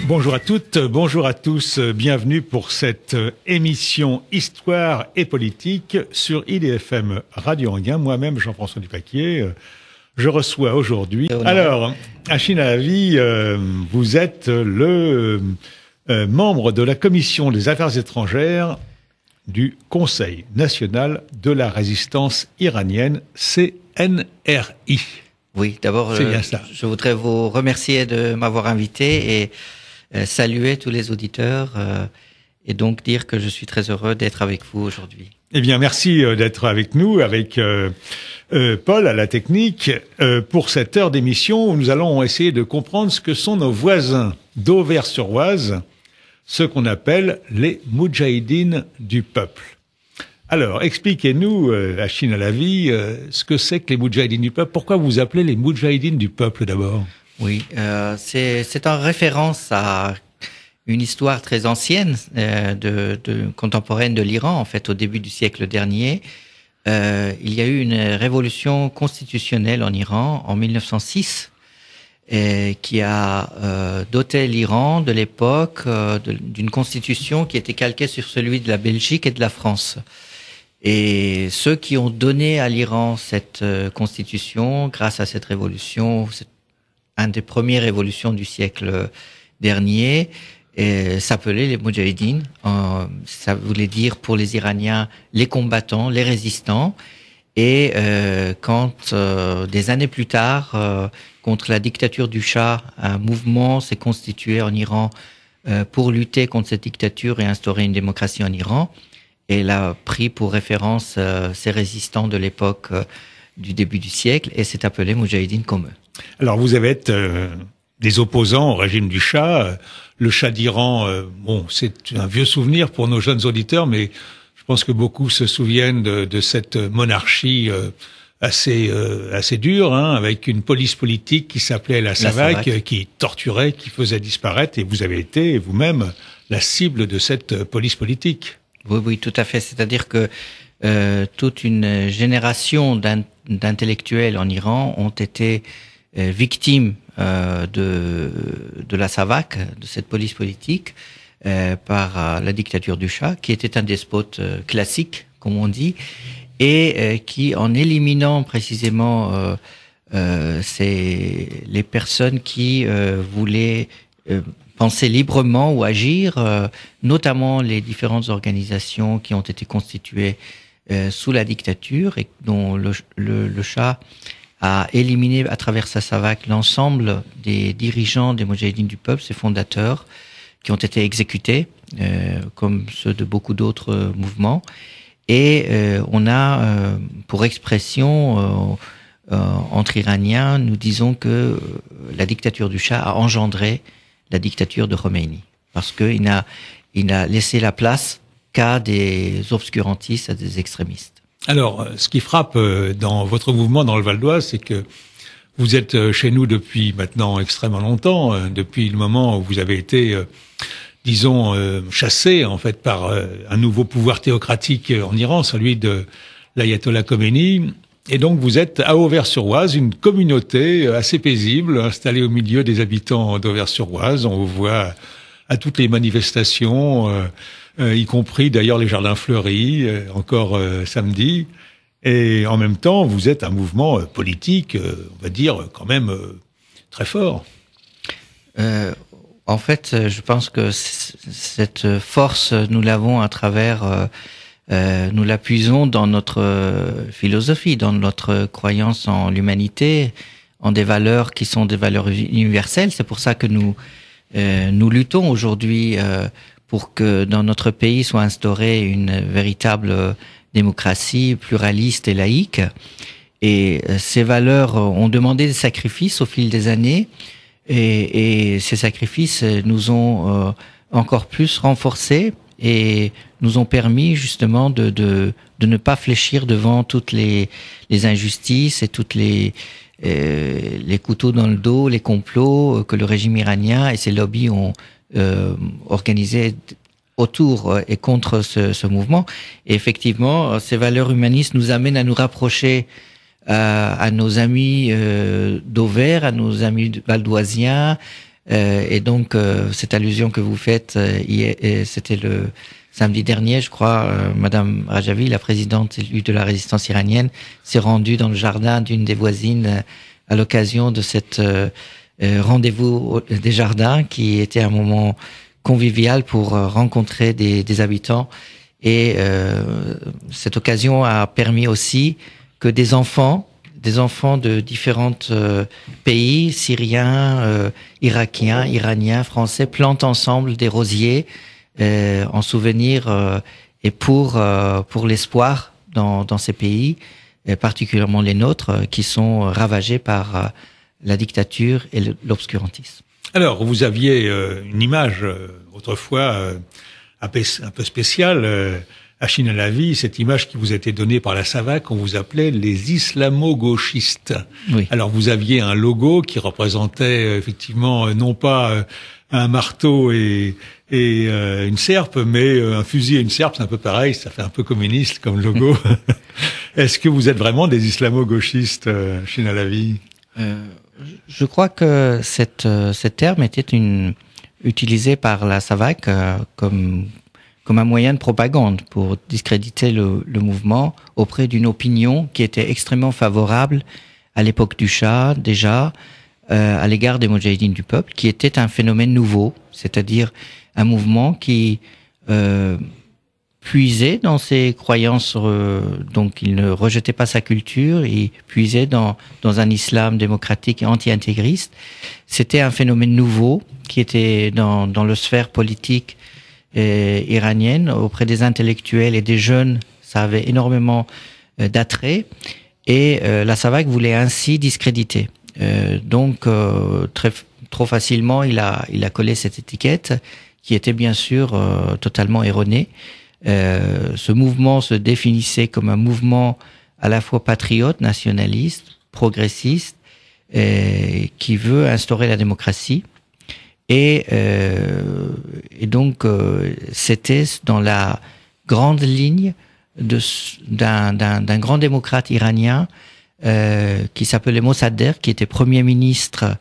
Bonjour à toutes, bonjour à tous, bienvenue pour cette émission Histoire et politique sur IDFM Radio Anguin. Moi-même, Jean-François Dupaquier, je reçois aujourd'hui. Alors, Achille Alavi, vous êtes le membre de la Commission des Affaires étrangères du Conseil national de la résistance iranienne, CNRI. Oui, d'abord, je voudrais vous remercier de m'avoir invité et saluer tous les auditeurs et donc dire que je suis très heureux d'être avec vous aujourd'hui. Eh bien, merci d'être avec nous, avec Paul à la technique, pour cette heure d'émission où nous allons essayer de comprendre ce que sont nos voisins d'Auvers-sur-Oise, ce qu'on appelle les Moudjahidines du peuple. Alors, expliquez-nous, Achille Alavi, ce que c'est que les Moudjahidines du peuple. Pourquoi vous appelez les Moudjahidines du peuple d'abord? Oui, c'est en référence à une histoire très ancienne, contemporaine de l'Iran, en fait, au début du siècle dernier. Il y a eu une révolution constitutionnelle en Iran en 1906 qui a doté l'Iran de l'époque d'une constitution qui était calquée sur celui de la Belgique et de la France. Et ceux qui ont donné à l'Iran cette constitution, grâce à cette révolution, c'est une des premières révolutions du siècle dernier, s'appelait les Moudjahidines. Ça voulait dire pour les Iraniens les combattants, les résistants. Et quand des années plus tard, contre la dictature du Shah, un mouvement s'est constitué en Iran pour lutter contre cette dictature et instaurer une démocratie en Iran. Et elle a pris pour référence ces résistants de l'époque du début du siècle et s'est appelé Moudjahidines comme eux. Alors vous avez été des opposants au régime du Shah. Le Shah d'Iran, bon, c'est un vieux souvenir pour nos jeunes auditeurs, mais je pense que beaucoup se souviennent de cette monarchie assez dure, hein, avec une police politique qui s'appelait la SAVAK, qui torturait, qui faisait disparaître, et vous avez été vous-même la cible de cette police politique. Oui, tout à fait. C'est-à-dire que toute une génération d'intellectuels en Iran ont été victimes de la SAVAK, de cette police politique, par la dictature du Shah, qui était un despote classique, comme on dit, et qui, en éliminant précisément les personnes qui voulaient penser librement ou agir, notamment les différentes organisations qui ont été constituées sous la dictature et dont le Shah a éliminé à travers sa SAVAK l'ensemble des dirigeants des Moudjahidines du peuple, ses fondateurs, qui ont été exécutés, comme ceux de beaucoup d'autres mouvements. Et on a, pour expression entre Iraniens, nous disons que la dictature du Shah a engendré la dictature de Khomeini, parce qu'il n'a laissé la place qu'à des obscurantistes, à des extrémistes. Alors, ce qui frappe dans votre mouvement dans le Val d'Oise, c'est que vous êtes chez nous depuis maintenant extrêmement longtemps, depuis le moment où vous avez été, disons, chassé en fait par un nouveau pouvoir théocratique en Iran, celui de l'ayatollah Khomeini. Et donc vous êtes à Auvers-sur-Oise, une communauté assez paisible, installée au milieu des habitants d'Auvers-sur-Oise. On vous voit à toutes les manifestations, y compris d'ailleurs les jardins fleuris, encore samedi. Et en même temps, vous êtes un mouvement politique, on va dire, quand même très fort. En fait, je pense que cette force, nous l'avons à travers... nous l'appuisons dans notre philosophie, dans notre croyance en l'humanité, en des valeurs qui sont des valeurs universelles. C'est pour ça que nous luttons aujourd'hui pour que dans notre pays soit instaurée une véritable démocratie pluraliste et laïque. Et ces valeurs ont demandé des sacrifices au fil des années, et ces sacrifices nous ont encore plus renforcés et nous ont permis justement de ne pas fléchir devant toutes les injustices et toutes les couteaux dans le dos, les complots que le régime iranien et ses lobbies ont organisés autour et contre ce mouvement. Et effectivement, ces valeurs humanistes nous amènent à nous rapprocher à nos amis d'Auvers, à nos amis valdoisiens, Et donc, cette allusion que vous faites, c'était le samedi dernier, je crois, Madame Rajavi, la présidente élue de la résistance iranienne, s'est rendue dans le jardin d'une des voisines à l'occasion de cette rendez-vous des jardins, qui était un moment convivial pour rencontrer des habitants. Et cette occasion a permis aussi que des enfants de différents pays, syriens, irakiens, iraniens, français, plantent ensemble des rosiers en souvenir et pour l'espoir dans ces pays, et particulièrement les nôtres, qui sont ravagés par la dictature et l'obscurantisme. Alors, vous aviez une image autrefois un peu spéciale. Achille Halavi, cette image qui vous a été donnée par la SAVAK, on vous appelait les islamo-gauchistes. Oui. Alors vous aviez un logo qui représentait effectivement non pas un marteau et une serpe, mais un fusil et une serpe, c'est un peu pareil, ça fait un peu communiste comme logo. Est-ce que vous êtes vraiment des islamo-gauchistes, Achille Halavi? Je crois que ce terme était utilisé par la SAVAK comme un moyen de propagande pour discréditer le mouvement auprès d'une opinion qui était extrêmement favorable à l'époque du Shah, déjà, à l'égard des Moudjahidines du peuple, qui était un phénomène nouveau, c'est-à-dire un mouvement qui puisait dans ses croyances, donc il ne rejetait pas sa culture, il puisait dans un islam démocratique et anti-intégriste. C'était un phénomène nouveau qui était dans le sphère politique iranienne, auprès des intellectuels et des jeunes, ça avait énormément d'attrait, et la SAVAK voulait ainsi discréditer. Donc trop facilement, il a collé cette étiquette qui était bien sûr totalement erronée. Ce mouvement se définissait comme un mouvement à la fois patriote, nationaliste, progressiste, qui veut instaurer la démocratie. Et donc, c'était dans la grande ligne d'un grand démocrate iranien qui s'appelait Mossadegh, qui était Premier ministre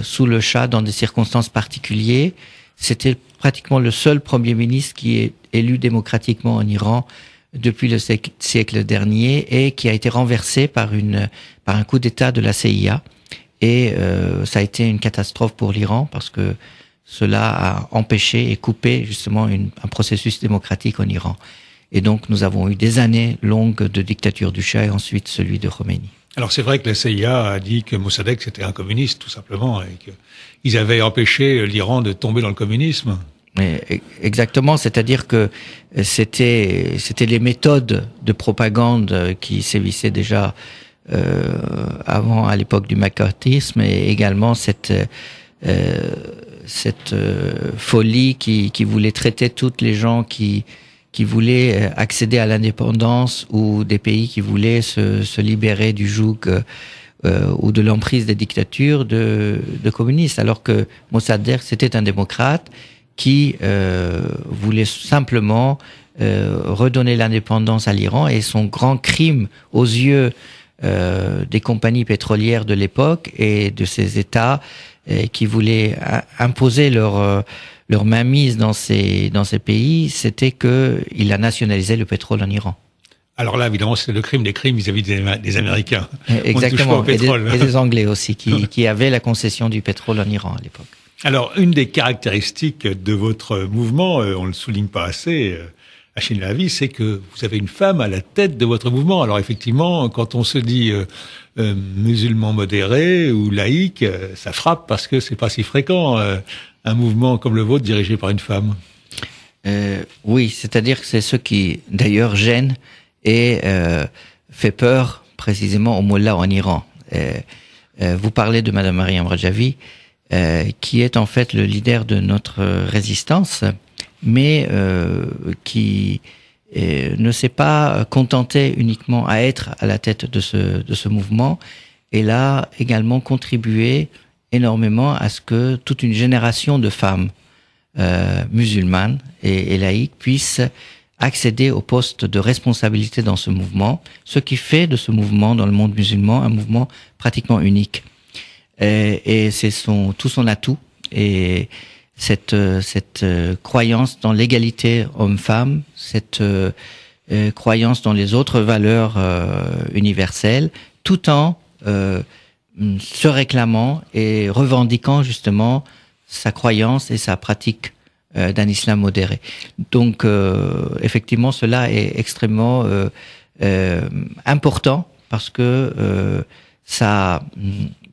sous le Shah dans des circonstances particulières. C'était pratiquement le seul Premier ministre qui est élu démocratiquement en Iran depuis le siècle dernier et qui a été renversé par un coup d'État de la CIA. Et ça a été une catastrophe pour l'Iran parce que cela a empêché et coupé justement un processus démocratique en Iran. Et donc nous avons eu des années longues de dictature du Shah et ensuite celui de Khomeini. Alors c'est vrai que la CIA a dit que Mossadegh c'était un communiste tout simplement et qu'ils avaient empêché l'Iran de tomber dans le communisme. Exactement, c'est-à-dire que c'était les méthodes de propagande qui sévissaient déjà avant, à l'époque du macartisme, et également cette folie qui voulait traiter toutes les gens qui voulaient accéder à l'indépendance ou des pays qui voulaient se libérer du joug ou de l'emprise des dictatures de communistes, alors que Mossadegh c'était un démocrate qui voulait simplement redonner l'indépendance à l'Iran, et son grand crime aux yeux des compagnies pétrolières de l'époque et de ces États qui voulaient imposer leur mainmise dans ces pays, c'était qu'il a nationalisé le pétrole en Iran. Alors là, évidemment, c'est le crime des crimes vis-à-vis des Américains. Exactement, On ne touche pas au pétrole. Et des Anglais aussi, qui avaient la concession du pétrole en Iran à l'époque. Alors, une des caractéristiques de votre mouvement, on le souligne pas assez, Achille Halavi, c'est que vous avez une femme à la tête de votre mouvement. Alors effectivement, quand on se dit musulman modéré ou laïque, ça frappe parce que c'est pas si fréquent un mouvement comme le vôtre dirigé par une femme. Oui, c'est-à-dire que c'est ce qui d'ailleurs gêne et fait peur précisément aux mollahs en Iran. Vous parlez de Madame Mariam Rajavi, qui est en fait le leader de notre résistance, mais qui ne s'est pas contenté uniquement à être à la tête de ce mouvement. Elle a également contribué énormément à ce que toute une génération de femmes musulmanes et laïques puissent accéder au poste de responsabilité dans ce mouvement, ce qui fait de ce mouvement dans le monde musulman un mouvement pratiquement unique. et c'est tout son atout. Et cette croyance dans l'égalité homme-femme, cette croyance dans les autres valeurs universelles, tout en se réclamant et revendiquant justement sa croyance et sa pratique d'un islam modéré. Donc effectivement, cela est extrêmement important parce que ça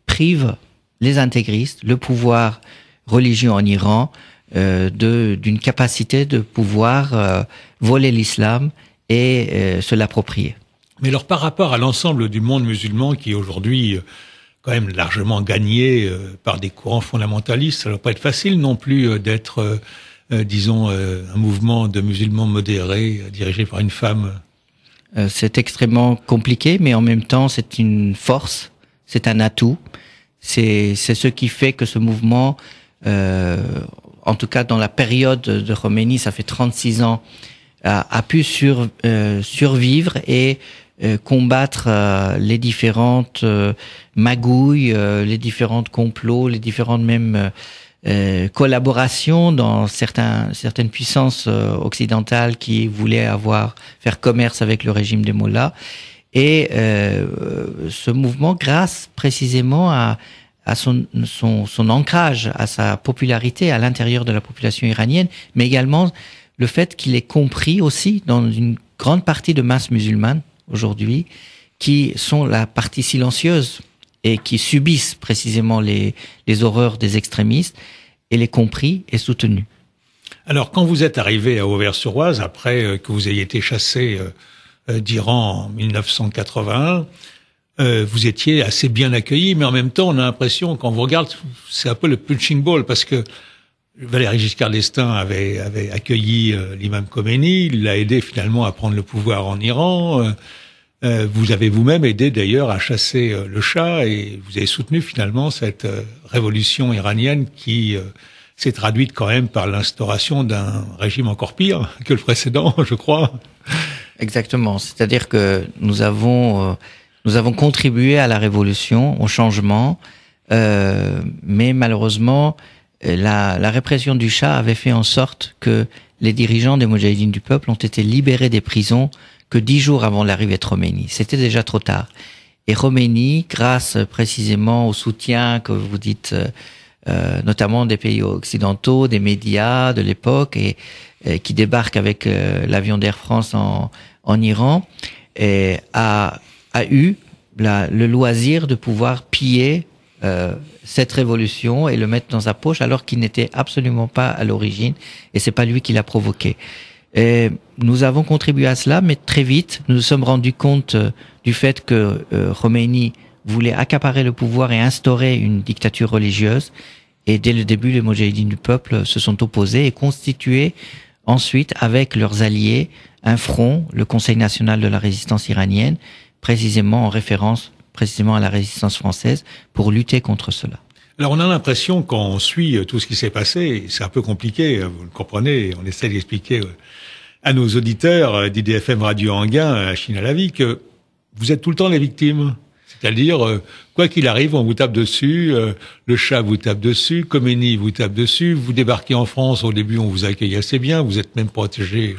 prive les intégristes, le pouvoir religieux en Iran, d'une capacité de pouvoir voler l'islam et se l'approprier. Mais alors par rapport à l'ensemble du monde musulman qui est aujourd'hui quand même largement gagné par des courants fondamentalistes, ça ne va pas être facile non plus d'être, disons, un mouvement de musulmans modérés dirigé par une femme. C'est extrêmement compliqué, mais en même temps c'est une force, c'est un atout. C'est ce qui fait que ce mouvement, en tout cas dans la période de Khomeini, ça fait 36 ans, a pu survivre et combattre les différentes magouilles, les différents complots, les différentes même collaborations dans certaines puissances occidentales qui voulaient faire commerce avec le régime des mollahs. Et ce mouvement, grâce précisément à son ancrage, à sa popularité à l'intérieur de la population iranienne, mais également le fait qu'il est compris aussi dans une grande partie de masse musulmane aujourd'hui, qui sont la partie silencieuse et qui subissent précisément les horreurs des extrémistes, et les compris et soutenus. Alors, quand vous êtes arrivé à Auvers-sur-Oise, après que vous ayez été chassé d'Iran en 1981, vous étiez assez bien accueilli, mais en même temps, on a l'impression, quand on vous regarde, c'est un peu le punching ball, parce que Valéry Giscard d'Estaing avait accueilli l'imam Khomeini, il l'a aidé finalement à prendre le pouvoir en Iran. Vous avez vous-même aidé d'ailleurs à chasser le Shah, et vous avez soutenu finalement cette révolution iranienne qui s'est traduite quand même par l'instauration d'un régime encore pire que le précédent, je crois. Exactement. C'est-à-dire que nous avons contribué à la révolution, au changement, mais malheureusement, la répression du Shah avait fait en sorte que les dirigeants des Moudjahidines du peuple ont été libérés des prisons que 10 jours avant l'arrivée de Khomeini. C'était déjà trop tard. Et Khomeini, grâce précisément au soutien que vous dites, notamment des pays occidentaux, des médias de l'époque, et qui débarquent avec l'avion d'Air France en Iran, a eu le loisir de pouvoir piller cette révolution et le mettre dans sa poche alors qu'il n'était absolument pas à l'origine, et c'est pas lui qui l'a provoqué. Et nous avons contribué à cela, mais très vite, nous nous sommes rendus compte du fait que Khomeini voulait accaparer le pouvoir et instaurer une dictature religieuse. Et dès le début, les Moudjahidines du peuple se sont opposés et constitué ensuite, avec leurs alliés, un front, le Conseil national de la résistance iranienne, précisément en référence précisément à la résistance française, pour lutter contre cela. Alors on a l'impression, quand on suit tout ce qui s'est passé, c'est un peu compliqué, vous le comprenez, on essaie d'expliquer à nos auditeurs d'IDFM Radio Anguin, à Chine à la vie, que vous êtes tout le temps les victimes. C'est-à-dire, quoi qu'il arrive, on vous tape dessus, le Shah vous tape dessus, Khomeini vous tape dessus, vous débarquez en France, au début on vous accueille assez bien, vous êtes même protégé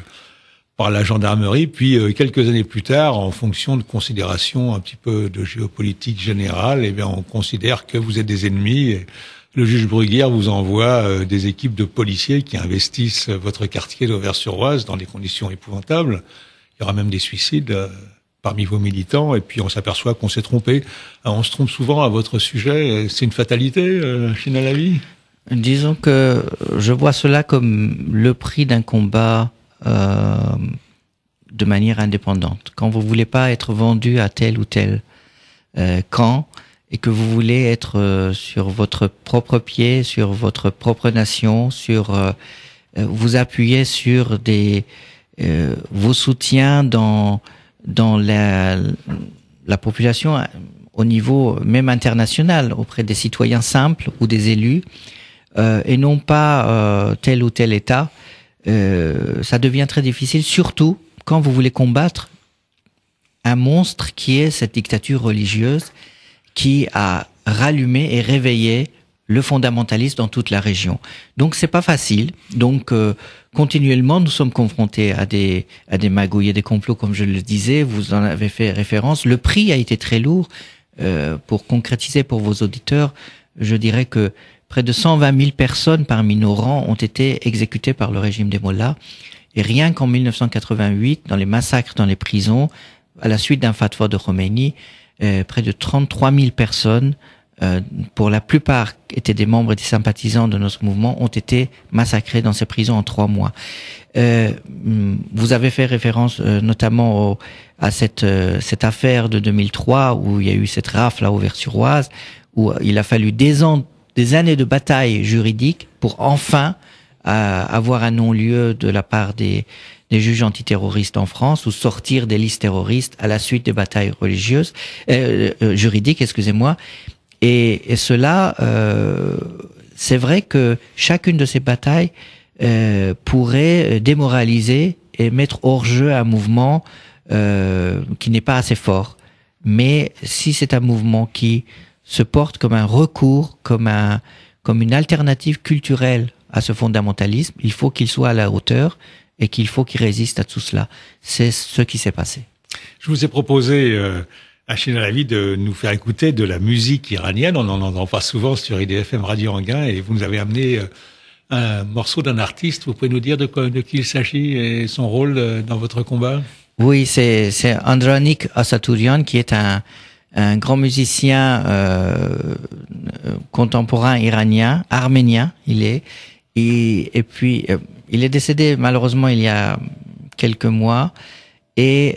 par la gendarmerie, puis quelques années plus tard, en fonction de considérations un petit peu de géopolitique générale, eh bien on considère que vous êtes des ennemis, et le juge Bruguière vous envoie des équipes de policiers qui investissent votre quartier d'Auvers-sur-Oise dans des conditions épouvantables. Il y aura même des suicides parmi vos militants, et puis on s'aperçoit qu'on s'est trompé. Alors, on se trompe souvent à votre sujet. C'est une fatalité, Chine à la vie? Disons que je vois cela comme le prix d'un combat de manière indépendante. Quand vous voulez pas être vendu à tel ou tel camp, et que vous voulez être sur votre propre pied, sur votre propre nation, vous appuyez sur vos soutiens dans la population au niveau même international, auprès des citoyens simples ou des élus, et non pas tel ou tel État. Ça devient très difficile, surtout quand vous voulez combattre un monstre qui est cette dictature religieuse qui a rallumer et réveiller le fondamentalisme dans toute la région. Donc c'est pas facile. Donc continuellement nous sommes confrontés à des magouilles et des complots, comme je le disais. Vous en avez fait référence. Le prix a été très lourd. Pour concrétiser pour vos auditeurs, je dirais que près de 120 000 personnes parmi nos rangs ont été exécutées par le régime des Mollahs. Et rien qu'en 1988, dans les massacres dans les prisons, à la suite d'un fatwa de Khomeini, près de 33 000 personnes, pour la plupart étaient des membres et des sympathisants de notre mouvement, ont été massacrés dans ces prisons en 3 mois. Vous avez fait référence notamment à cette affaire de 2003 où il y a eu cette rafle à Auvers-sur-Oise, où il a fallu des années de bataille juridique pour enfin avoir un non-lieu de la part des juges antiterroristes en France, ou sortir des listes terroristes à la suite des batailles religieuses, juridiques, excusez-moi. Et cela, c'est vrai que chacune de ces batailles pourrait démoraliser et mettre hors jeu un mouvement qui n'est pas assez fort. Mais si c'est un mouvement qui se porte comme un recours, comme une alternative culturelle à ce fondamentalisme, il faut qu'il soit à la hauteur et qu'il faut qu'il résiste à tout cela. C'est ce qui s'est passé. Je vous ai proposé, Achille Alavi, de nous faire écouter de la musique iranienne. On n'en entend pas souvent sur IDFM Radio Anguin, et vous nous avez amené un morceau d'un artiste. Vous pouvez nous dire de qui il s'agit et son rôle dans votre combat? Oui, c'est Andranik Asaturian, qui est un grand musicien contemporain iranien, arménien, et puis il est décédé malheureusement il y a quelques mois, et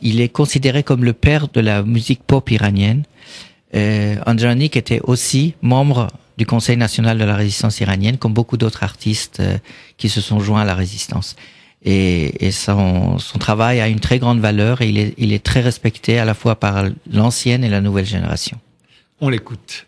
il est considéré comme le père de la musique pop iranienne. Andranik était aussi membre du Conseil national de la résistance iranienne, comme beaucoup d'autres artistes qui se sont joints à la résistance. Et son travail a une très grande valeur, et il est très respecté à la fois par l'ancienne et la nouvelle génération. On l'écoute.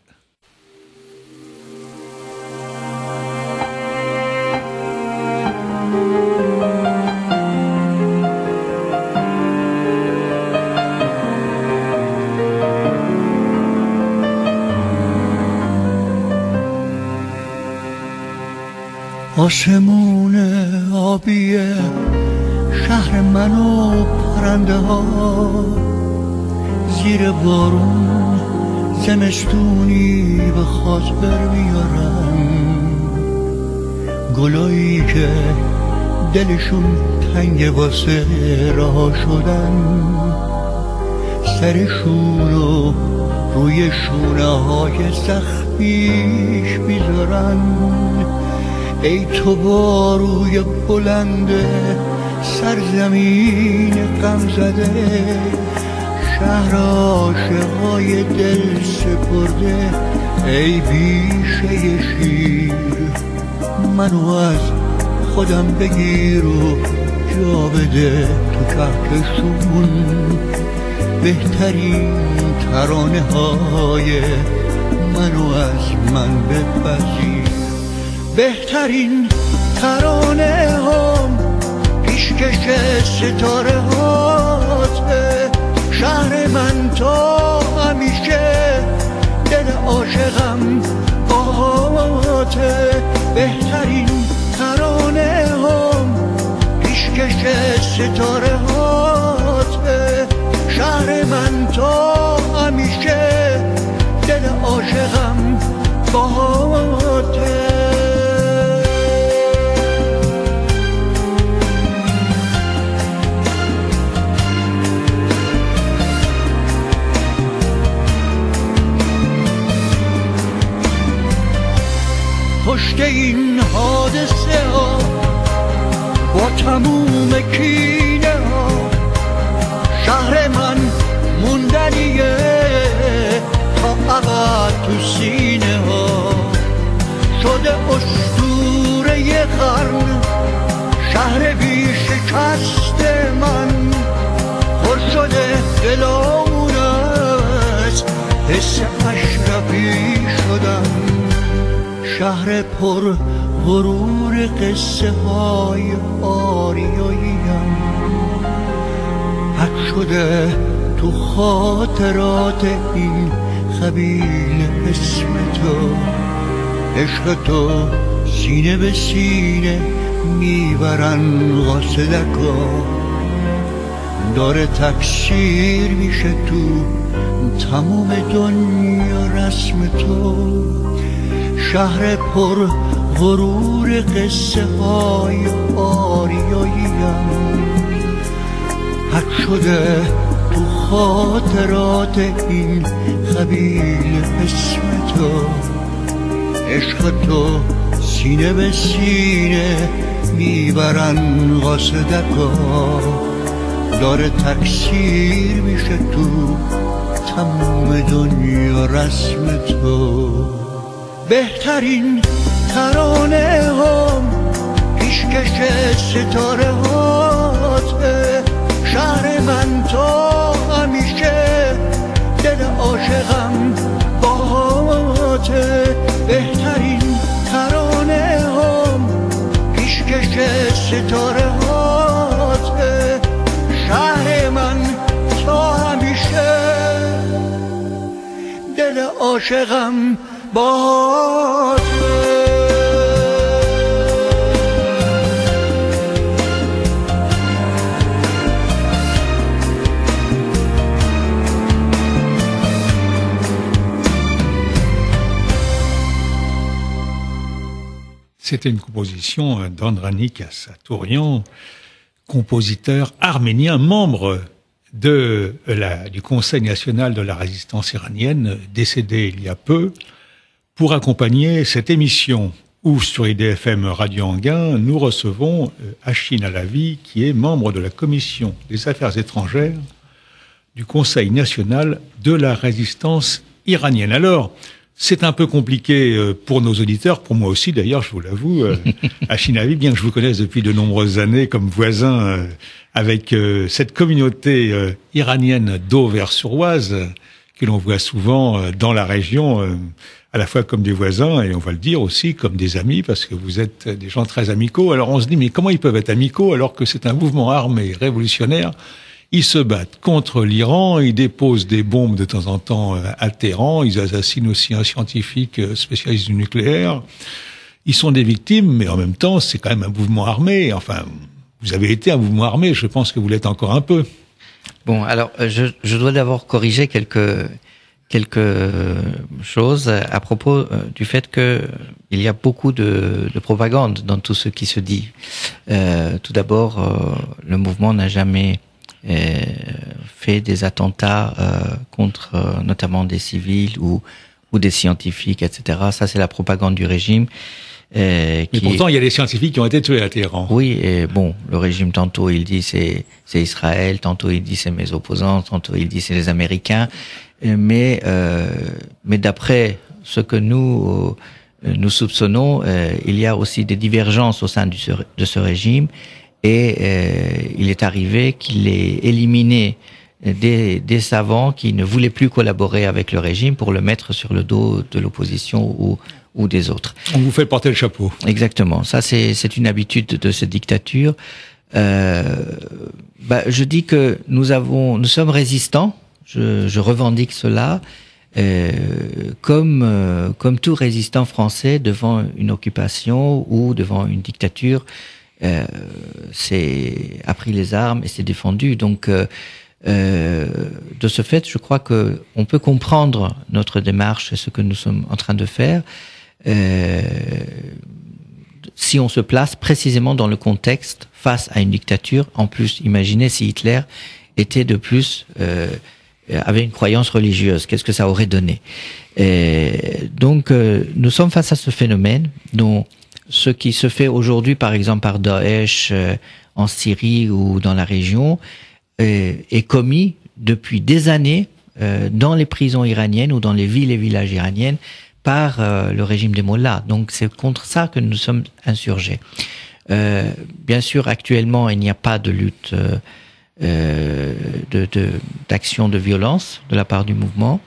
آسمون آبی شهر من و پرنده ها، زیر بارون زمستونی به خاطر میارن، گلایی که دلشون تنگ واسه رها شدن، سرشون رو روی شونه های زخمیش میذارن. ای تو باروی بلند سرزمین غم زده، شهر عاشقای دل سپرده، ای بیشه شیر منو از خودم بگیر و جا بده تو کهکشون بهترین ترانه های منو از من بپذیر. بهترین ترانه هم پیشکش ستاره هاته، شهر من تا همیشه دل عاشقم باهاته. بهترین ترانه هم پیشکش ستاره هاته، شهر من تا همیشه دل عاشقم باهاته. پشت این حادثه ها با تموم کینه ها، شهر من موندنیه تا عقد تو سینه ها، شده اسطوره قرن شهر بی شکست من، پر شده دلامون از حس اشرفی شدن. شهر پر غرور قصه های آریاییم، حق شده تو خاطرات این خبیل اسم تو عشق تو سینه به سینه میبرن قاصدکا داره تکثیر میشه تو تمام دنیا رسم تو شهر پر غرور قصه های آریاییم حک شده تو خاطرات این خبیل اسم تو عشق تو سینه به سینه میبرن قاصدکا داره تکثیر میشه تو تمام دنیا رسم تو بهترین ترانه هم پیشکش ستاره هاته شهر من تا همیشه دل عاشقم باهاته بهترین ترانه هم پیشکش ستاره هاته شهر من تا همیشه دل عاشقم باهاته C'était une composition d'Andranik Asatourian, compositeur arménien, membre du Conseil national de la résistance iranienne, décédé il y a peu, pour accompagner cette émission où sur IDFM Radio Anguin, nous recevons Achine Alavi, qui est membre de la Commission des Affaires étrangères du Conseil national de la résistance iranienne. Alors, c'est un peu compliqué pour nos auditeurs, pour moi aussi d'ailleurs, je vous l'avoue, Achine Alavi, bien que je vous connaisse depuis de nombreuses années comme voisin avec cette communauté iranienne d'Auvers-sur-Oise que l'on voit souvent dans la région, à la fois comme des voisins et on va le dire aussi comme des amis parce que vous êtes des gens très amicaux. Alors on se dit mais comment ils peuvent être amicaux alors que c'est un mouvement armé révolutionnaire? Ils se battent contre l'Iran, ils déposent des bombes de temps en temps à Téhéran, ils assassinent aussi un scientifique spécialiste du nucléaire. Ils sont des victimes, mais en même temps, c'est quand même un mouvement armé. Enfin, vous avez été un mouvement armé, je pense que vous l'êtes encore un peu. Bon, alors, je dois d'abord corriger quelques choses à propos du fait que il y a beaucoup de propagande dans tout ce qui se dit. Tout d'abord, le mouvement n'a jamais fait des attentats contre notamment des civils ou des scientifiques, etc. Ça, c'est la propagande du régime. Mais pourtant, il y a des scientifiques qui ont été tués à Téhéran. Oui, et bon, le régime, tantôt il dit c'est Israël, tantôt il dit c'est mes opposants, tantôt il dit c'est les Américains. Mais d'après ce que nous soupçonnons, il y a aussi des divergences au sein de ce régime. Et il est arrivé qu'il ait éliminé des savants qui ne voulaient plus collaborer avec le régime pour le mettre sur le dos de l'opposition ou des autres. On vous fait porter le chapeau. Exactement. Ça, c'est une habitude de cette dictature. Je dis que nous sommes résistants. Je revendique cela. Comme tout résistant français devant une occupation ou devant une dictature, c'est a pris les armes et s'est défendu. Donc, de ce fait, je crois que on peut comprendre notre démarche et ce que nous sommes en train de faire si on se place précisément dans le contexte face à une dictature. En plus, imaginez si Hitler était de plus avait une croyance religieuse, qu'est-ce que ça aurait donné? Donc, nous sommes face à ce phénomène dont ce qui se fait aujourd'hui, par exemple, par Daesh en Syrie ou dans la région, est commis depuis des années dans les prisons iraniennes ou dans les villes et villages iraniennes par le régime des mollahs. Donc c'est contre ça que nous sommes insurgés. Bien sûr, actuellement, il n'y a pas de lutte, d'action de violence de la part du mouvement.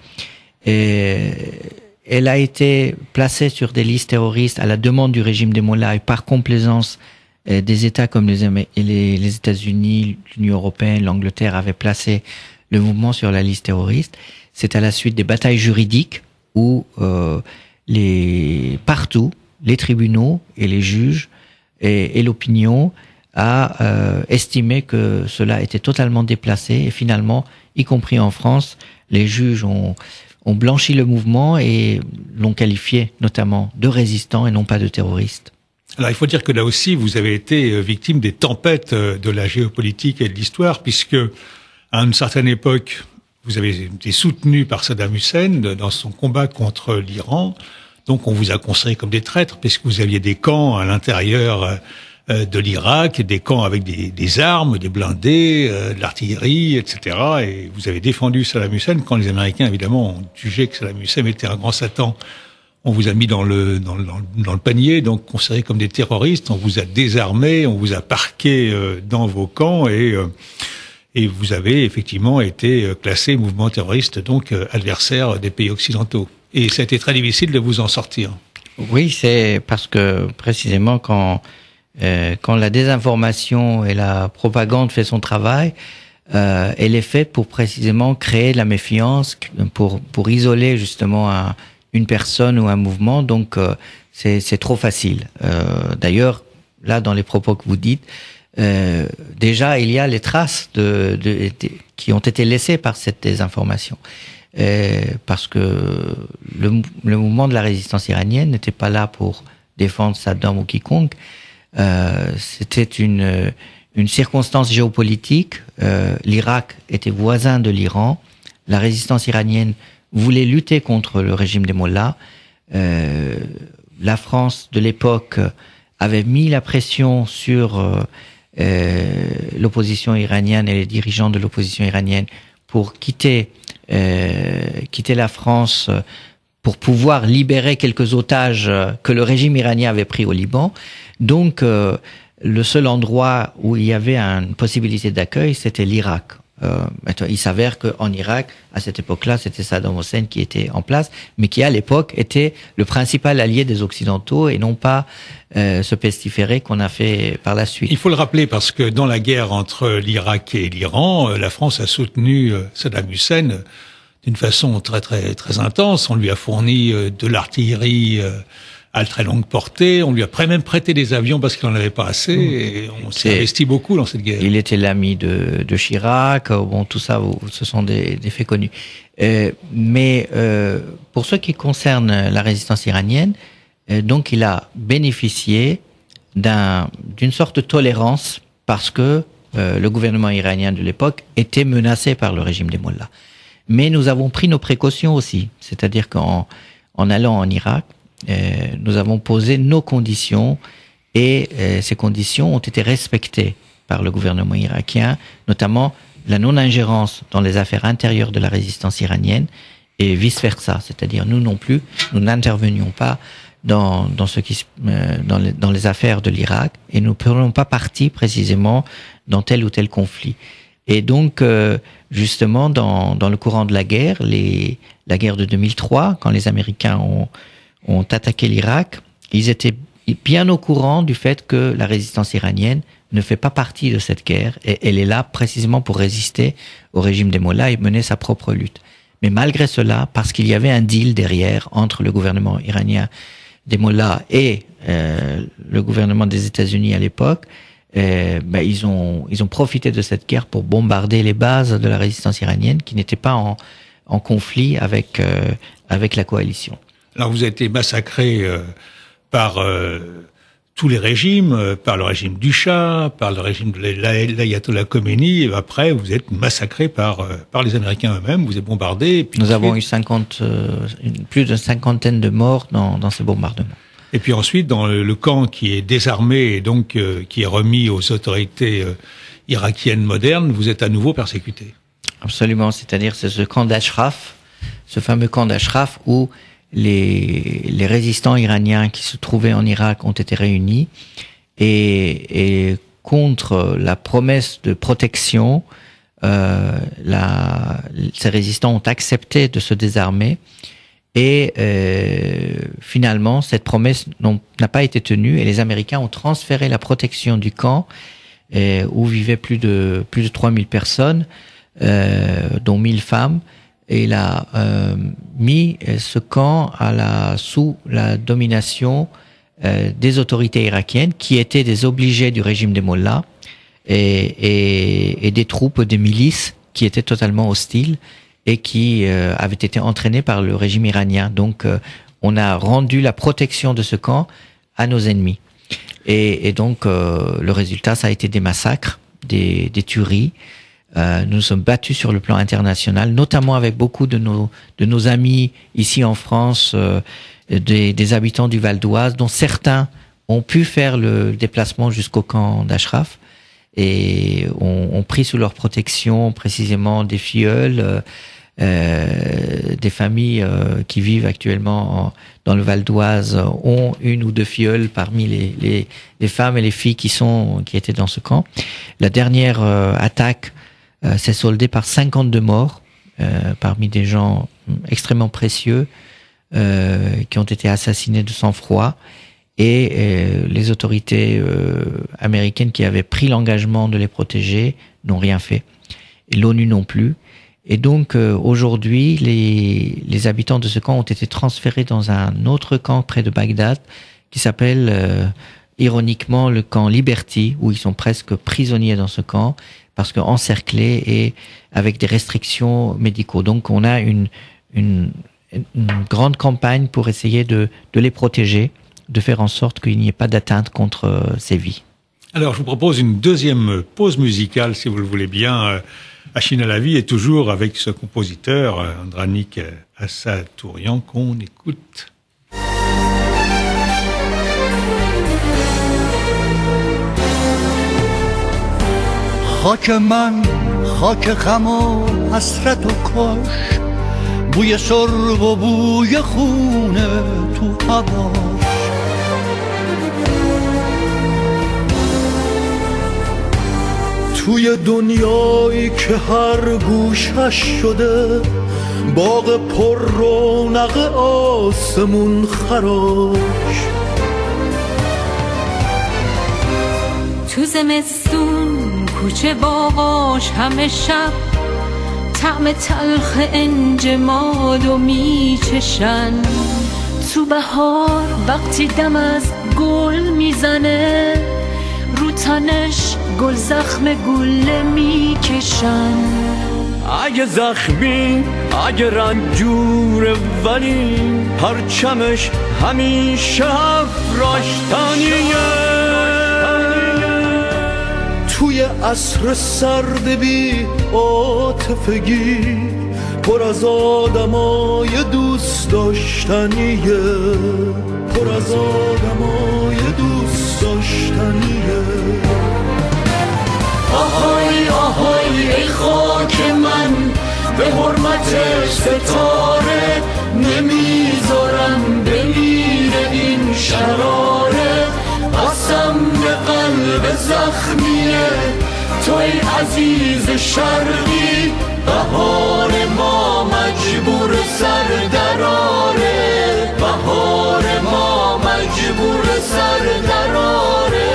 Elle a été placée sur des listes terroristes à la demande du régime des mollahs et par complaisance des États comme les États-Unis, l'Union européenne, l'Angleterre avaient placé le mouvement sur la liste terroriste. c'est à la suite des batailles juridiques où partout, les tribunaux et les juges et l'opinion a estimé que cela était totalement déplacé et finalement, y compris en France, les juges ont blanchi le mouvement et l'ont qualifié notamment de résistant et non pas de terroriste. Alors il faut dire que là aussi, vous avez été victime des tempêtes de la géopolitique et de l'histoire, puisque à une certaine époque, vous avez été soutenu par Saddam Hussein dans son combat contre l'Iran. Donc on vous a considéré comme des traîtres, puisque vous aviez des camps à l'intérieur de l'Irak, des camps avec des armes, des blindés, de l'artillerie, etc. Et vous avez défendu Saddam Hussein quand les Américains, évidemment, ont jugé que Saddam Hussein était un grand Satan. On vous a mis dans le panier, donc considéré comme des terroristes. On vous a désarmé, on vous a parqué dans vos camps et vous avez effectivement été classé mouvement terroriste, donc adversaire des pays occidentaux. Et ça a été très difficile de vous en sortir. Oui, c'est parce que précisément quand la désinformation et la propagande fait son travail, elle est faite pour précisément créer de la méfiance, pour isoler justement une personne ou un mouvement. Donc c'est trop facile. D'ailleurs, là dans les propos que vous dites, déjà il y a les traces qui ont été laissées par cette désinformation. Parce que le mouvement de la résistance iranienne n'était pas là pour défendre Saddam ou quiconque. C'était une circonstance géopolitique. L'Irak était voisin de l'Iran. La résistance iranienne voulait lutter contre le régime des mollahs. La France de l'époque avait mis la pression sur l'opposition iranienne et les dirigeants de l'opposition iranienne pour quitter la France pour pouvoir libérer quelques otages que le régime iranien avait pris au Liban. Donc, le seul endroit où il y avait une possibilité d'accueil, c'était l'Irak. Il s'avère qu'en Irak, à cette époque-là, c'était Saddam Hussein qui était en place, mais qui à l'époque était le principal allié des Occidentaux et non pas ce pestiféré qu'on a fait par la suite. Il faut le rappeler parce que dans la guerre entre l'Irak et l'Iran, la France a soutenu Saddam Hussein d'une façon très très très intense. On lui a fourni de l'artillerie à très longue portée. On lui a même prêté des avions parce qu'il n'en avait pas assez. Et on s'est investi beaucoup dans cette guerre. Il était l'ami de Chirac. Bon, tout ça, ce sont des faits connus. Mais pour ce qui concerne la résistance iranienne, donc il a bénéficié d'une sorte de tolérance parce que le gouvernement iranien de l'époque était menacé par le régime des mollahs. Mais nous avons pris nos précautions aussi. C'est-à-dire qu'en allant en Irak, nous avons posé nos conditions et ces conditions ont été respectées par le gouvernement irakien, notamment la non-ingérence dans les affaires intérieures de la résistance iranienne et vice-versa. C'est-à-dire nous non plus, nous n'intervenions pas dans les affaires de l'Irak et nous ne prenions pas parti précisément dans tel ou tel conflit. Et donc, justement, dans le courant de la guerre, la guerre de 2003, quand les Américains ont attaqué l'Irak, ils étaient bien au courant du fait que la résistance iranienne ne fait pas partie de cette guerre et elle est là précisément pour résister au régime des mollahs et mener sa propre lutte. Mais malgré cela, parce qu'il y avait un deal derrière entre le gouvernement iranien des mollahs et le gouvernement des États-Unis à l'époque, ils ont profité de cette guerre pour bombarder les bases de la résistance iranienne qui n'étaient pas en conflit avec la coalition. Alors vous avez été massacré par tous les régimes, par le régime du Shah, par le régime de l'Ayatollah Khomeini, et après vous êtes massacré par les Américains eux-mêmes, vous êtes bombardés. Et puis nous avons eu plus d'une cinquantaine de morts dans ces bombardements. Et puis ensuite, dans le camp qui est désarmé et donc qui est remis aux autorités irakiennes modernes, vous êtes à nouveau persécuté. Absolument, c'est-à-dire c'est ce camp d'Ashraf, ce fameux camp d'Ashraf où les résistants iraniens qui se trouvaient en Irak ont été réunis et contre la promesse de protection, ces résistants ont accepté de se désarmer et finalement cette promesse n'a pas été tenue et les Américains ont transféré la protection du camp où vivaient plus de 3000 personnes, dont 1000 femmes, et il a mis ce camp sous la domination des autorités irakiennes, qui étaient des obligés du régime des mollahs et des troupes, des milices qui étaient totalement hostiles et qui avaient été entraînées par le régime iranien. Donc, on a rendu la protection de ce camp à nos ennemis. Et donc, le résultat, ça a été des massacres, des tueries. Nous nous sommes battus sur le plan international, notamment avec beaucoup de nos amis ici en France, des habitants du Val d'Oise, dont certains ont pu faire le déplacement jusqu'au camp d'Ashraf et ont pris sous leur protection précisément des filleuls, des familles qui vivent actuellement dans le Val d'Oise ont une ou deux filleuls parmi les femmes et les filles qui étaient dans ce camp. La dernière attaque s'est soldée par 52 morts parmi des gens extrêmement précieux qui ont été assassinés de sang-froid, et les autorités américaines qui avaient pris l'engagement de les protéger n'ont rien fait, et l'ONU non plus. Et donc aujourd'hui, les habitants de ce camp ont été transférés dans un autre camp près de Bagdad qui s'appelle ironiquement le camp Liberty, où ils sont presque prisonniers dans ce camp parce qu'encerclés et avec des restrictions médicaux. Donc on a une grande campagne pour essayer de les protéger, de faire en sorte qu'il n'y ait pas d'atteinte contre ces vies. Alors je vous propose une deuxième pause musicale, si vous le voulez bien. Achine Alavi est toujours avec ce compositeur, Andranik Asatourian, qu'on écoute. خاک من خاک غم و حسرت و کاش بوی سرب و بوی خونه تو هواش توی دنیایی که هر گوشش شده باغ پر رونق آسمون خراش تو زمستون کوچه باغاش همه شب طعم تلخ انجمادو میچشن تو بهار وقتی دم از گل میزنه رو تنش گل زخم گله میکشن اگه زخمی اگه رنجور ولی پرچمش همیشه افراشتنیه توی عصر سرد بی عاطفگی پر از آدمای دوست داشتنیه پر از آدمای دوست داشتنیه آهای آهای ای خاک من به حرمت ستاره نمیذارم بمیره این شراره قسم به قلب زخمیه توی عزیز شرقی بهار ما مجبور سر دراره بهار ما مجبور سر دراره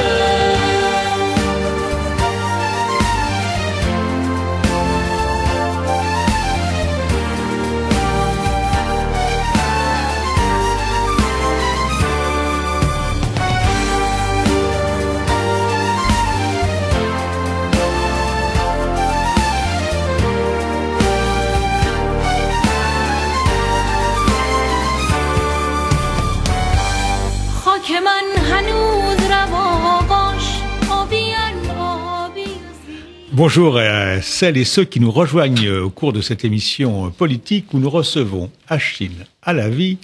Bonjour à celles et ceux qui nous rejoignent au cours de cette émission politique où nous recevons Achine Alavi,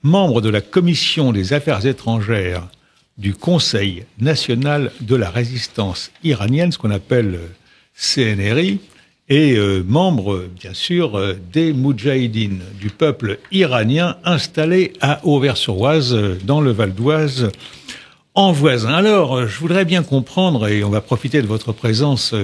membre de la Commission des Affaires étrangères du Conseil national de la résistance iranienne, ce qu'on appelle CNRI, et membre, bien sûr, des Moudjahidines, du peuple iranien installé à Auvers-sur-Oise, dans le Val d'Oise, en voisin. Alors, je voudrais bien comprendre, et on va profiter de votre présence,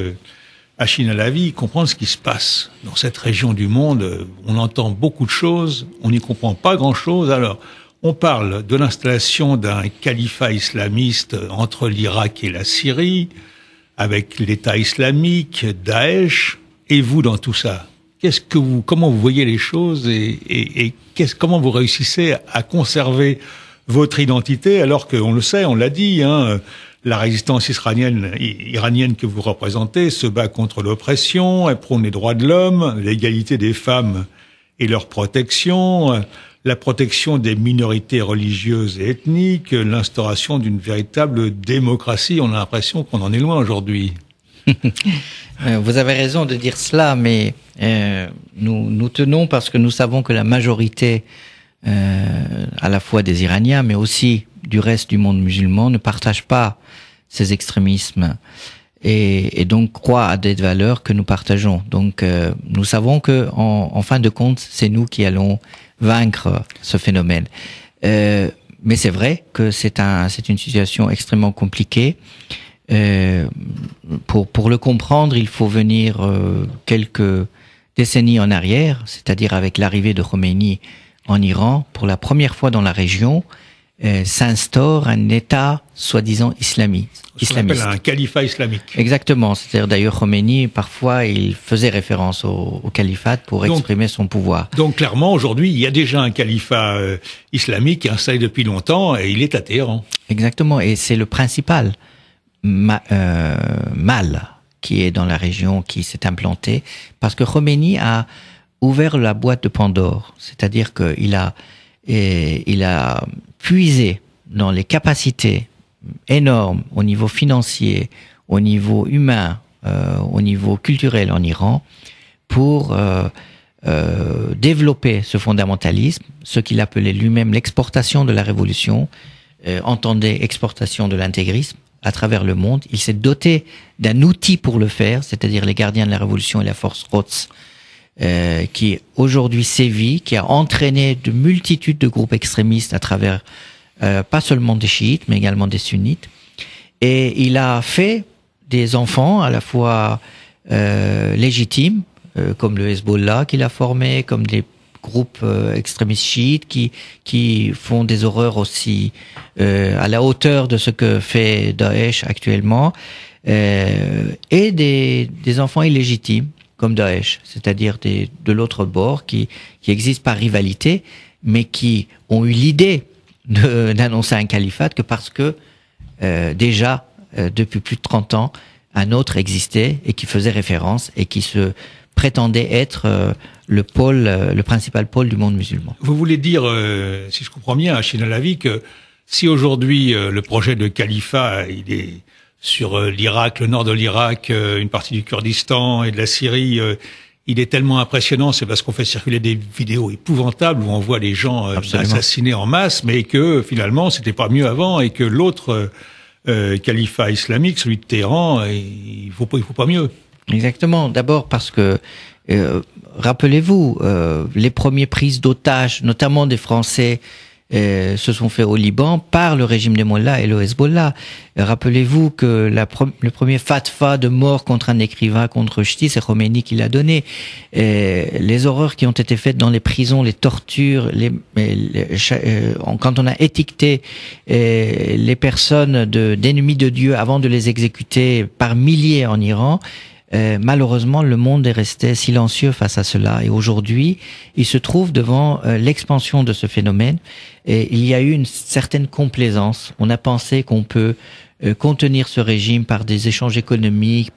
Achine Alavi, comprendre ce qui se passe dans cette région du monde. On entend beaucoup de choses, on n'y comprend pas grand-chose. Alors, on parle de l'installation d'un califat islamiste entre l'Irak et la Syrie, avec l'État islamique, Daesh, et vous dans tout ça. comment vous voyez les choses et comment vous réussissez à conserver votre identité alors qu'on le sait, on l'a dit, hein, la résistance iranienne que vous représentez se bat contre l'oppression, elle prône les droits de l'homme, l'égalité des femmes et leur protection, la protection des minorités religieuses et ethniques, l'instauration d'une véritable démocratie. On a l'impression qu'on en est loin aujourd'hui. Vous avez raison de dire cela, mais nous tenons parce que nous savons que la majorité, à la fois des Iraniens, mais aussi du reste du monde musulman, ne partage pas ces extrémismes et donc croit à des valeurs que nous partageons. Donc nous savons que en fin de compte, c'est nous qui allons vaincre ce phénomène. Mais c'est vrai que c'est une situation extrêmement compliquée. Pour le comprendre, il faut venir quelques décennies en arrière, c'est-à-dire avec l'arrivée de Khomeini en Iran. Pour la première fois dans la région, s'instaure un État soi-disant islamiste. Ce qu'on appelle un califat islamique. Exactement. C'est-à-dire d'ailleurs Khomeini, parfois, il faisait référence au califat pour exprimer son pouvoir. Donc clairement, aujourd'hui, il y a déjà un califat islamique qui est installé depuis longtemps et il est à Téhéran. Exactement. Et c'est le principal mal qui est dans la région, qui s'est implanté, parce que Khomeini a ouvert la boîte de Pandore. C'est-à-dire qu'il a puisé dans les capacités énormes au niveau financier, au niveau humain, au niveau culturel en Iran, pour développer ce fondamentalisme, ce qu'il appelait lui-même l'exportation de la révolution, entendait exportation de l'intégrisme à travers le monde. Il s'est doté d'un outil pour le faire, c'est-à-dire les gardiens de la révolution et la force Quds, qui aujourd'hui sévit, qui a entraîné de multitudes de groupes extrémistes à travers pas seulement des chiites, mais également des sunnites. Et il a fait des enfants à la fois légitimes, comme le Hezbollah qu'il a formé, comme des groupes extrémistes chiites qui font des horreurs aussi à la hauteur de ce que fait Daesh actuellement, et des enfants illégitimes comme Daesh, c'est-à-dire de l'autre bord qui existent par rivalité, mais qui ont eu l'idée d'annoncer un califat que parce que déjà depuis plus de 30 ans un autre existait et qui faisait référence et qui se prétendait être le principal pôle du monde musulman. Vous voulez dire, si je comprends bien, Hachin Alavi, que si aujourd'hui le projet de califat il est sur l'Irak, le nord de l'Irak, une partie du Kurdistan et de la Syrie, il est tellement impressionnant, c'est parce qu'on fait circuler des vidéos épouvantables où on voit les gens assassinés en masse, mais que finalement c'était pas mieux avant et que l'autre califat islamique, celui de Téhéran, il faut pas mieux. Exactement. D'abord parce que rappelez-vous, les premières prises d'otages, notamment des Français, se sont faits au Liban par le régime des Mollahs et le Hezbollah. Rappelez-vous que le premier fatwa de mort contre un écrivain, contre Rushdie, c'est Khomeini qui l'a donné. Les horreurs qui ont été faites dans les prisons, les tortures, quand on a étiqueté les personnes d'ennemis de Dieu avant de les exécuter par milliers en Iran, malheureusement, le monde est resté silencieux face à cela. Et aujourd'hui, il se trouve devant l'expansion de ce phénomène. Et il y a eu une certaine complaisance. On a pensé qu'on peut contenir ce régime par des échanges économiques,